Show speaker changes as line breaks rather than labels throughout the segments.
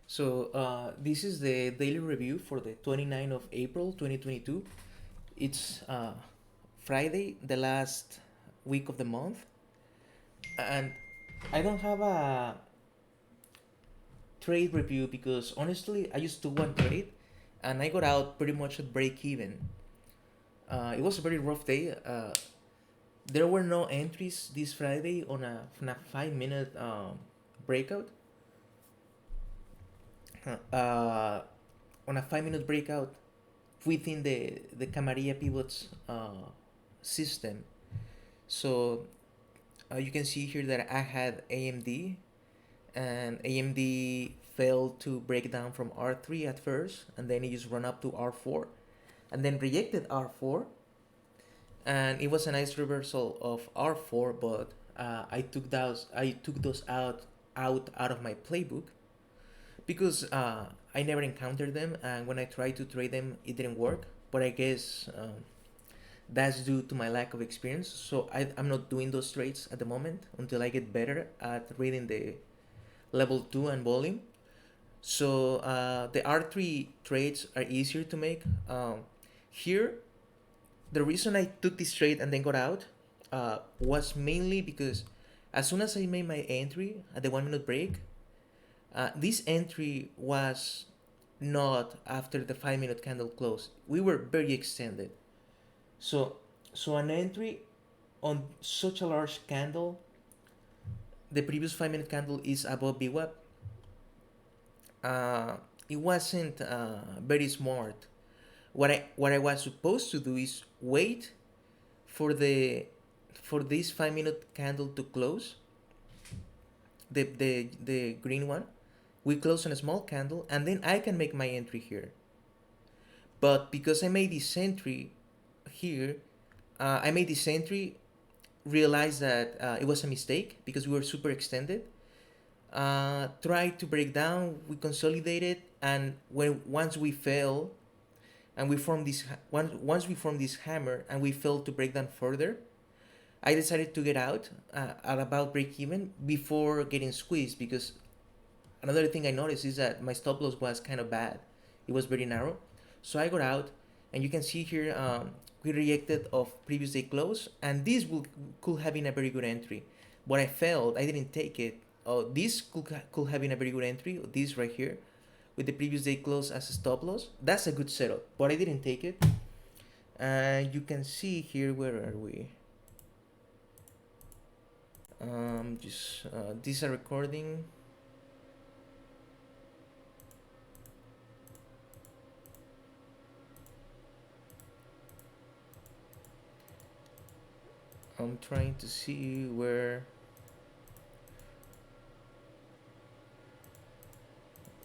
This is the daily review for the 29th of April 2022. It's Friday, the last week of the month, and I don't have a trade review because honestly, I just took one trade and I got out pretty much at break even. It was a very rough day. There were no entries this Friday on a 5 minute breakout. Uh, on a 5 minute breakout within the Camarilla Pivots system. So you can see here that I had AMD, and AMD failed to break down from R3 at first, and then it just run up to R4, and then rejected R4, and it was a nice reversal of R4, but I took those out of my playbook because I never encountered them, and when I tried to trade them, it didn't work. But I guess that's due to my lack of experience. So I'm not doing those trades at the moment until I get better at reading the level 2 and volume. So the R3 trades are easier to make. Here, the reason I took this trade and then got out was mainly because as soon as I made my entry at the 1 minute break, this entry was not after the 5 minute candle close. We were very extended. So, so an entry on such a large candle, the previous 5 minute candle is above VWAP. It wasn't very smart. What I was supposed to do is wait for this 5 minute candle to close, the green one. We close on a small candle, and then I can make my entry here. But because I made this entry here, I made this entry, realized that it was a mistake because we were super extended. Tried to break down, we consolidated, and once we fell, and we formed this once we formed this hammer, and we failed to break down further, I decided to get out at about break even before getting squeezed, because another thing I noticed is that my stop loss was kind of bad. It was very narrow. So I got out, and you can see here we rejected of previous day close, and could have been a very good entry. But I failed. I didn't take it. Oh, this could have been a very good entry. This right here, with the previous day close as a stop loss. That's a good setup, but I didn't take it. And you can see here, where are we? Just this is a recording. I'm trying to see where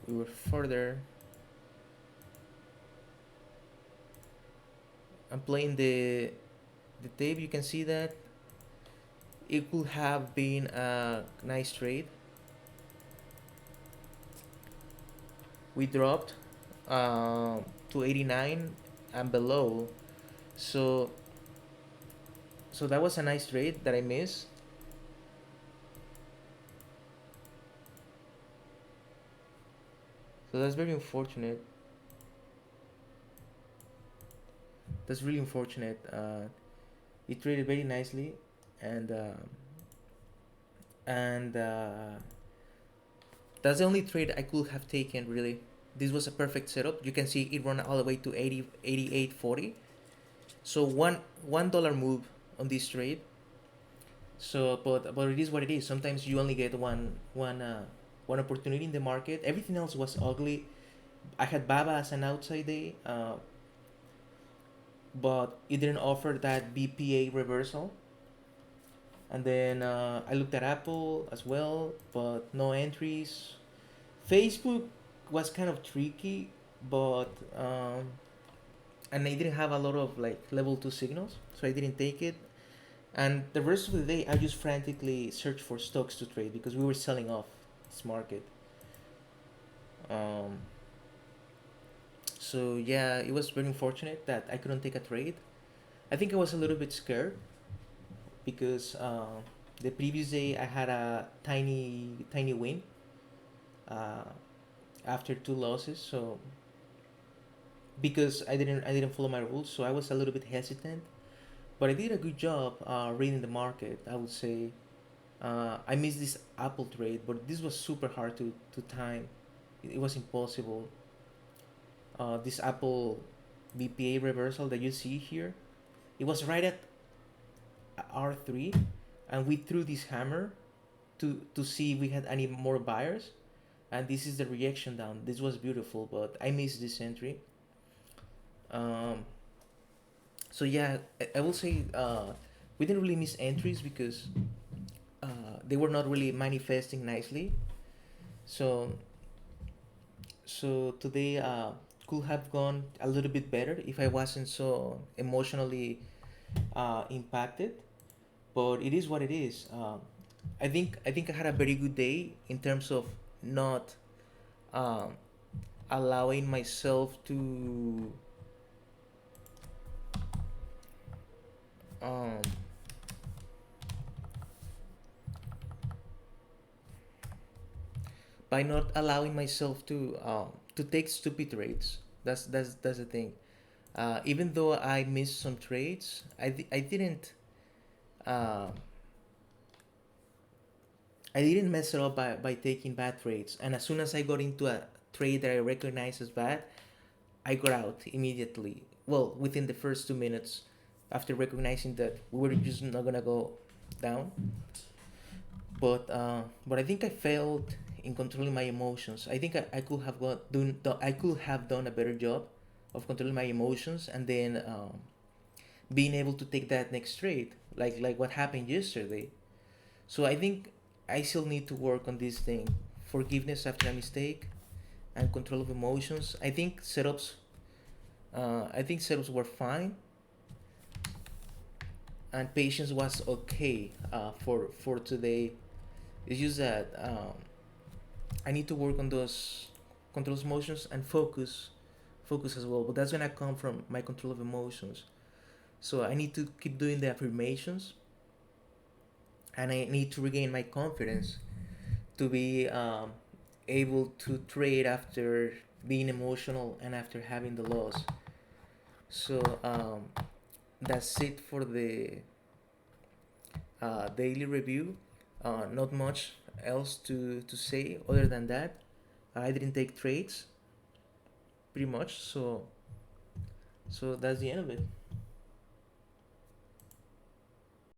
we were further. I'm playing the tape. You can see that it could have been a nice trade. We dropped to 89 and below, so that was a nice trade that I missed. So that's very unfortunate. That's really unfortunate. It traded very nicely, and and that's the only trade I could have taken, really. This was a perfect setup. You can see it run all the way to 80, 88.40. So $1 move on this trade. So, but it is what it is. Sometimes you only get one opportunity in the market. Everything else was ugly. I had Baba as an outside day, but it didn't offer that BPA reversal. And then I looked at Apple as well, but no entries. Facebook was kind of tricky, but and I didn't have a lot of like level 2 signals, so I didn't take it. And the rest of the day, I just frantically searched for stocks to trade because we were selling off this market. Um, so yeah, it was very unfortunate that I couldn't take a trade. I think I was a little bit scared because the previous day I had a tiny win. Uh, after two losses. So because I didn't follow my rules, so I was a little bit hesitant. But I did a good job reading the market. I would say I missed this Apple trade, but this was super hard to time. It was impossible. This Apple BPA reversal that you see here, it was right at R3, and we threw this hammer to see if we had any more buyers, and this is the reaction down. This was beautiful, but I missed this entry. Um, so yeah, I will say we didn't really miss entries because they were not really manifesting nicely. So today could have gone a little bit better if I wasn't so emotionally impacted. But it is what it is. I think I had a very good day in terms of not um, allowing myself to um, by not allowing myself to take stupid trades. That's the thing. Even though I missed some trades, uh, I didn't mess it up by taking bad trades. And as soon as I got into a trade that I recognized as bad, I got out immediately. Well, within the first 2 minutes, after recognizing that we were just not gonna go down. But I think I failed in controlling my emotions. I think I could have I could have done a better job of controlling my emotions, and then being able to take that next trade, like what happened yesterday. So I think I still need to work on this thing: forgiveness after a mistake and control of emotions. I think setups were fine, and patience was okay for today. It's just that I need to work on those control of emotions and focus as well. But that's gonna come from my control of emotions. So I need to keep doing the affirmations, and I need to regain my confidence to be able to trade after being emotional and after having the loss. So that's it for the daily review. Not much else to say other than that. I didn't take trades pretty much, so that's the end of it.